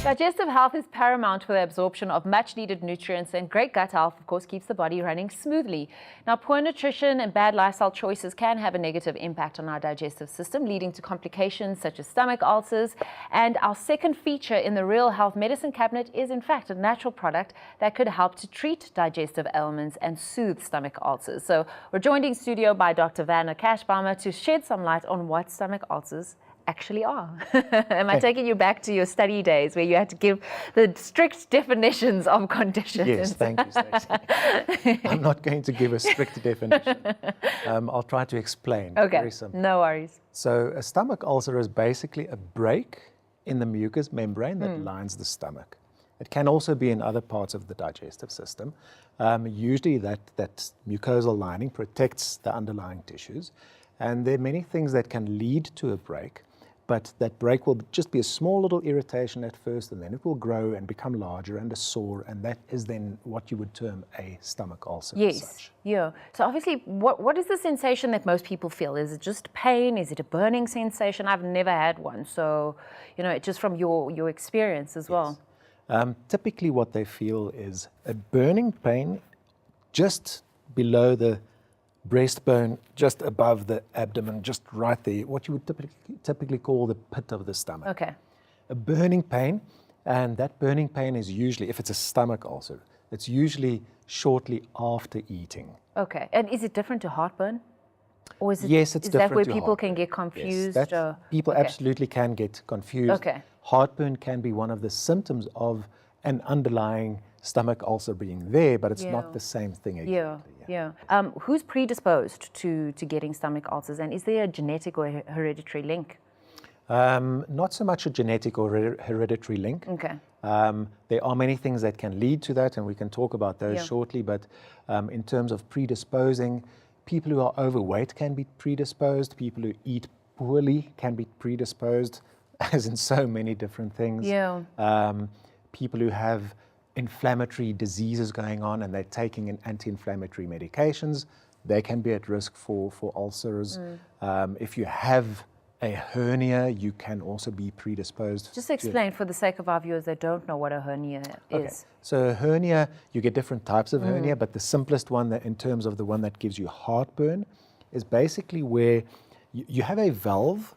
Digestive health is paramount for the absorption of much-needed nutrients, and great gut health, of course, keeps the body running smoothly. Now, poor nutrition and bad lifestyle choices can have a negative impact on our digestive system, leading to complications such as stomach ulcers. And our second feature in the Real Health Medicine Cabinet is, in fact, a natural product that could help to treat digestive ailments and soothe stomach ulcers. So we're joined in studio by Dr. Werner to shed some light on what stomach ulcers actually are. Am I taking you back to your study days where you had to give the strict definitions of conditions? Yes, thank you, Stacey. I'm not going to give a strict definition. I'll try to explain. Okay, Very simple. no worries. So a stomach ulcer is basically a break in the mucous membrane that lines the stomach. It can also be in other parts of the digestive system. Usually that mucosal lining protects the underlying tissues. And there are many things that can lead to a break. But that break will just be a small little irritation at first, and then it will grow and become larger and a sore, and that is then what you would term a stomach ulcer. Yes, as such. yeah. So obviously, what is the sensation that most people feel? Is it just pain? Is it a burning sensation? I've never had one, so just from your experience as well. Typically, what they feel is a burning pain just below the breastbone, just above the abdomen, just right there, what you would typically call the pit of the stomach. Okay. A burning pain, and that burning pain is usually, if it's a stomach ulcer, it's usually shortly after eating. Okay. And is it different to heartburn? Or is it, yes, it's is different that where to people heartburn. can get confused? Yes, people absolutely can get confused. Okay. Heartburn can be one of the symptoms of an underlying stomach ulcer being there, but it's not the same thing exactly. Yeah. Who's predisposed to getting stomach ulcers, and is there a genetic or hereditary link? Not so much a genetic or hereditary link. Okay. There are many things that can lead to that, and we can talk about those shortly, but in terms of predisposing, people who are overweight can be predisposed, people who eat poorly can be predisposed, as in so many different things. Yeah. People who have inflammatory diseases going on and they're taking anti-inflammatory medications, they can be at risk for ulcers. If you have a hernia, you can also be predisposed. Just explain for the sake of our viewers that don't know what a hernia is. So a hernia, you get different types of hernia, but the simplest one that in terms of the one that gives you heartburn is basically where you have a valve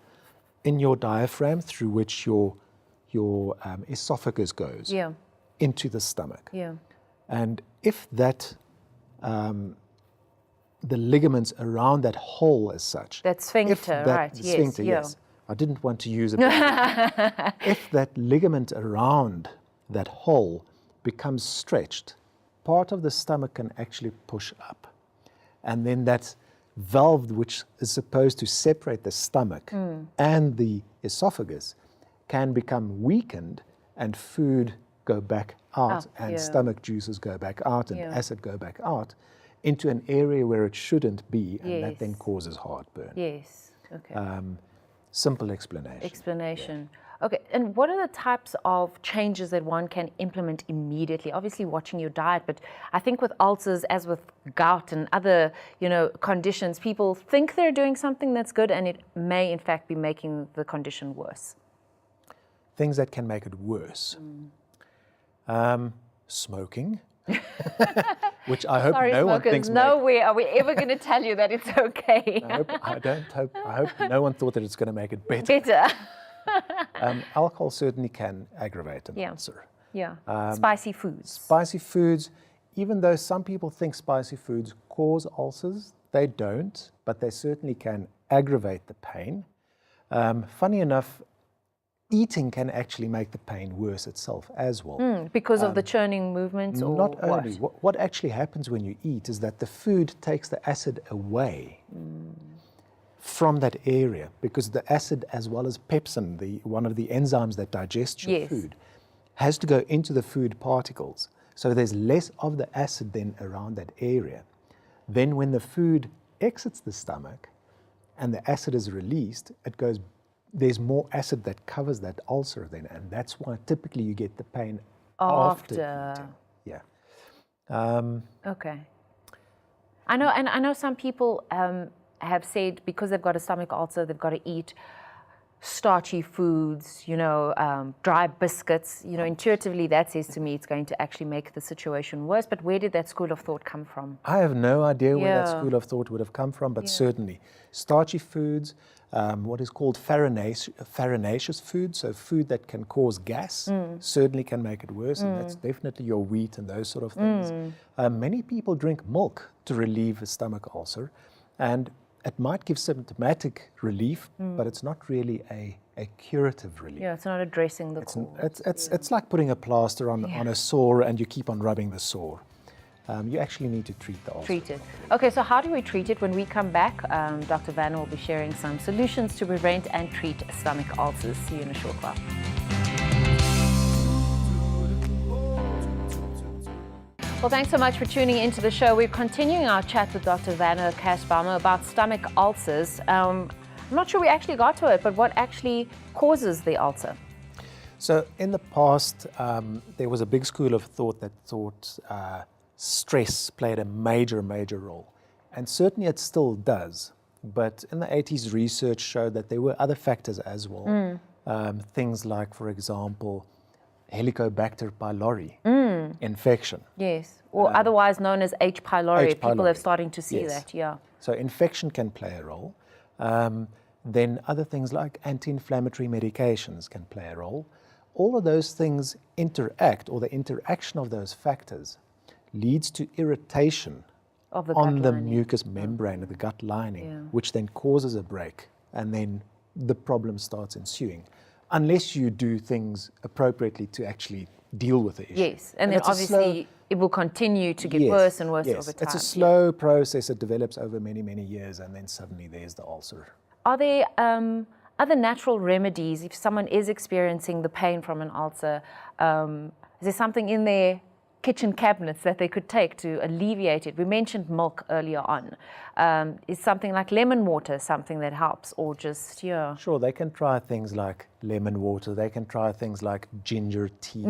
in your diaphragm through which your esophagus goes. Yeah. Into the stomach. Yeah. And if that, the ligaments around that hole as such. That sphincter, right? Yes. Sphincter, yes. I didn't want to use it. If that ligament around that hole becomes stretched, part of the stomach can actually push up. And then that valve, which is supposed to separate the stomach and the esophagus, can become weakened and food go back out and stomach juices go back out and acid go back out into an area where it shouldn't be, and that then causes heartburn. Yes, okay. Simple explanation. Okay, and what are the types of changes that one can implement immediately? Obviously watching your diet, but I think with ulcers, as with gout and other, conditions, people think they're doing something that's good, and it may in fact be making the condition worse. Things that can make it worse. Smoking, which I hope no one thinks. Nowhere are we ever going to tell you that it's okay. Nope, I hope no one thought that it's going to make it better. Alcohol certainly can aggravate an ulcer. Yeah. Spicy foods. Spicy foods, even though some people think spicy foods cause ulcers, they don't, but they certainly can aggravate the pain. Funny enough, eating can actually make the pain worse itself as well. Because of the churning movements, or not only. What actually happens when you eat is that the food takes the acid away from that area, because the acid, as well as pepsin, one of the enzymes that digests your food, has to go into the food particles. So there's less of the acid then around that area. Then when the food exits the stomach and the acid is released, there's more acid that covers that ulcer then, and that's why typically you get the pain after eating. Yeah. Okay. I know some people have said because they've got a stomach ulcer, they've got to eat starchy foods, dry biscuits, intuitively that says to me it's going to actually make the situation worse. But where did that school of thought come from? I have no idea where that school of thought would have come from, but certainly starchy foods, what is called farinaceous food, so food that can cause gas, certainly can make it worse, and that's definitely your wheat and those sort of things. Many people drink milk to relieve a stomach ulcer, and it might give symptomatic relief, but it's not really a curative relief. Yeah, it's not addressing the cause. It's like putting a plaster on a sore and you keep on rubbing the sore. You actually need to treat the ulcer. Treat it. Okay, so how do we treat it? When we come back, Dr. Werner will be sharing some solutions to prevent and treat stomach ulcers. See you in a short while. Well, thanks so much for tuning into the show. We're continuing our chat with Dr. Werner Kasbaumer about stomach ulcers. I'm not sure we actually got to it, but what actually causes the ulcer? So in the past, there was a big school of thought that thought stress played a major role. And certainly it still does. But in the 80s, research showed that there were other factors as well. Things like, for example, Helicobacter pylori infection. Yes, or otherwise known as H. pylori. People are starting to see that, yeah. So infection can play a role. Then other things like anti-inflammatory medications can play a role. All of those things interact, or the interaction of those factors leads to irritation on the mucous membrane of the gut lining, which then causes a break, and then the problem starts ensuing. Unless you do things appropriately to actually deal with the issue. Yes, and then obviously it will continue to get worse and worse over time. It's a slow process. It develops over many years, and then suddenly there's the ulcer. Are there other natural remedies if someone is experiencing the pain from an ulcer? Is there something in their kitchen cabinets that they could take to alleviate it? We mentioned milk earlier on. Is something like lemon water something that helps, or just, Sure, they can try things like lemon water, they can try things like ginger tea,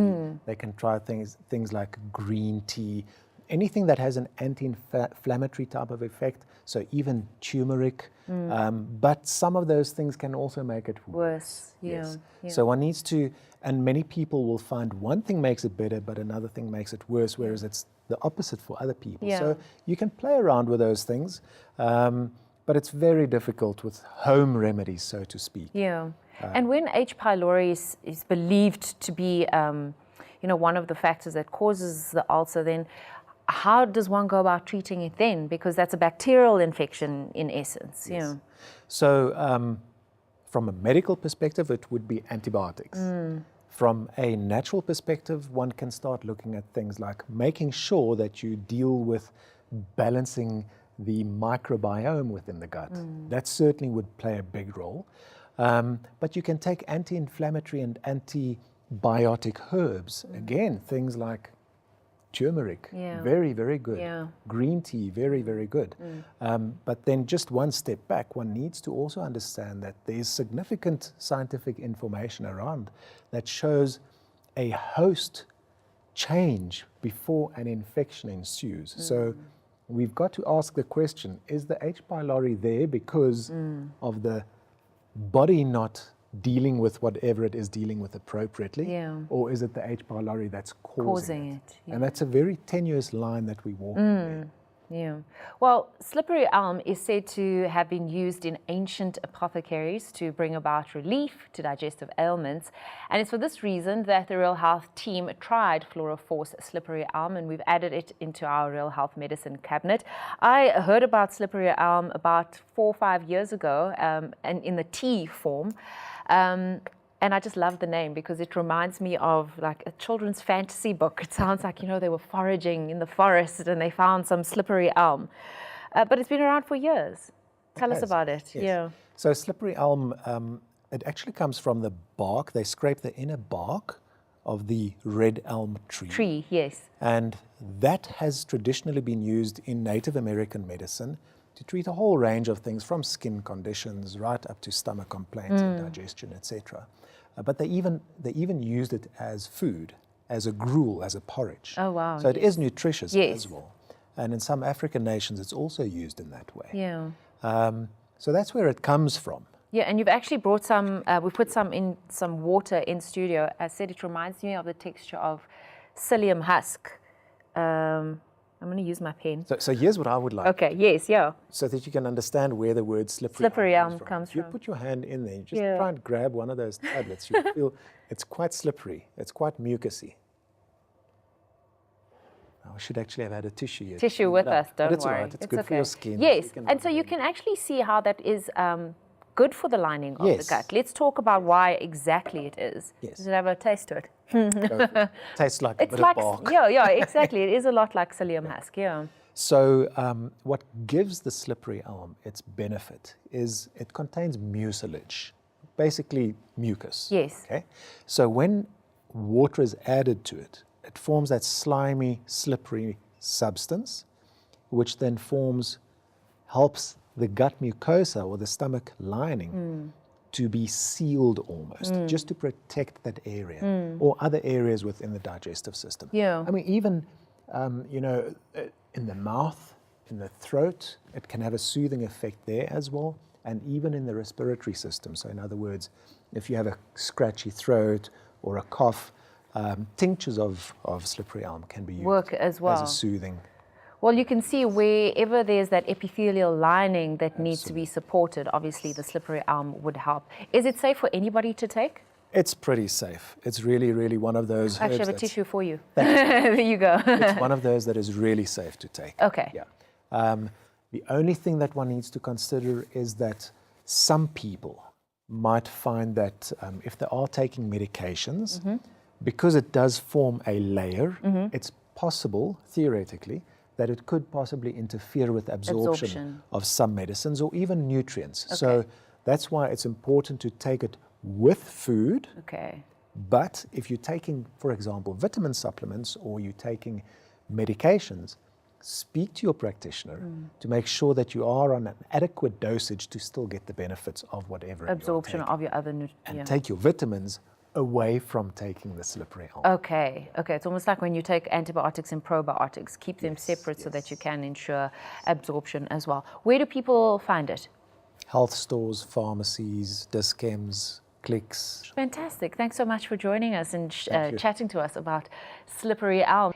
they can try things like green tea, anything that has an anti-inflammatory type of effect, so even turmeric, but some of those things can also make it worse. Yes. So one needs to, and many people will find one thing makes it better, but another thing makes it worse, whereas it's the opposite for other people. So you can play around with those things, but it's very difficult with home remedies, so to speak. And when H. pylori is believed to be, one of the factors that causes the ulcer, then how does one go about treating it then? Because that's a bacterial infection in essence. So from a medical perspective, it would be antibiotics. From a natural perspective, one can start looking at things like making sure that you deal with balancing the microbiome within the gut. That certainly would play a big role. But you can take anti-inflammatory and antibiotic herbs. Again, things like turmeric, very good. Green tea, very good. But then just one step back, one needs to also understand that there's significant scientific information around that shows a host change before an infection ensues. So we've got to ask the question, is the H. pylori there because of the body not dealing with whatever it is dealing with appropriately, or is it the H. pylori that's causing it? And that's a very tenuous line that we walk there. Well, slippery elm is said to have been used in ancient apothecaries to bring about relief to digestive ailments, and it's for this reason that the Real Health team tried Flora Force slippery elm, and we've added it into our Real Health medicine cabinet. I heard about slippery elm about 4 or 5 years ago, and in the tea form. And I just love the name because it reminds me of like a children's fantasy book. It sounds like, they were foraging in the forest and they found some slippery elm. But it's been around for years. Tell us about it. So slippery elm, it actually comes from the bark. They scrape the inner bark of the red elm tree. And that has traditionally been used in Native American medicine to treat a whole range of things, from skin conditions right up to stomach complaints and digestion, etc. But they even used it as food, as a gruel, as a porridge. Oh wow! So it is nutritious as well. And in some African nations, it's also used in that way. So that's where it comes from. Yeah, and you've actually brought some, we put some in some water in studio. I said it reminds me of the texture of psyllium husk. I'm going to use my pen. So here's what I would like. Okay, yes, yeah. So that you can understand where the word slippery elm comes from. You put your hand in there, you just try and grab one of those tablets. You feel it's quite slippery. It's quite mucousy. I should actually have had a tissue here. Tissue with us, don't but it's worry. All right. It's good for your skin. Yes, and so you can actually see how that is good for the lining of the gut. Let's talk about why exactly it is. Yes. Does it have a taste to it? Tastes like a bit of bark. Yeah, exactly. It is a lot like psyllium husk, yeah. So what gives the slippery elm its benefit is it contains mucilage, basically mucus. Yes. Okay. So when water is added to it, it forms that slimy, slippery substance, which then helps the gut mucosa or the stomach lining to be sealed almost, just to protect that area or other areas within the digestive system. Yeah. I mean, even, in the mouth, in the throat, it can have a soothing effect there as well, and even in the respiratory system. So in other words, if you have a scratchy throat or a cough, tinctures of slippery elm can be used as a soothing. Well, you can see wherever there's that epithelial lining that needs to be supported, obviously the slippery elm would help. Is it safe for anybody to take? It's pretty safe. It's really, really one of those I actually have a tissue for you. There you go. It's one of those that is really safe to take. Okay. Yeah. The only thing that one needs to consider is that some people might find that if they are taking medications, because it does form a layer, it's possible, theoretically, that it could possibly interfere with absorption of some medicines or even nutrients. Okay. So that's why it's important to take it with food. Okay. But if you're taking, for example, vitamin supplements or you're taking medications, speak to your practitioner to make sure that you are on an adequate dosage to still get the benefits of whatever absorption you're taking. of your other nutrients. And take your vitamins away from taking the slippery elm. Okay. It's almost like when you take antibiotics and probiotics, keep them separate so that you can ensure absorption as well. Where do people find it? Health stores, pharmacies, Dis-Chems, Clicks. Fantastic. Thanks so much for joining us and chatting to us about slippery elm.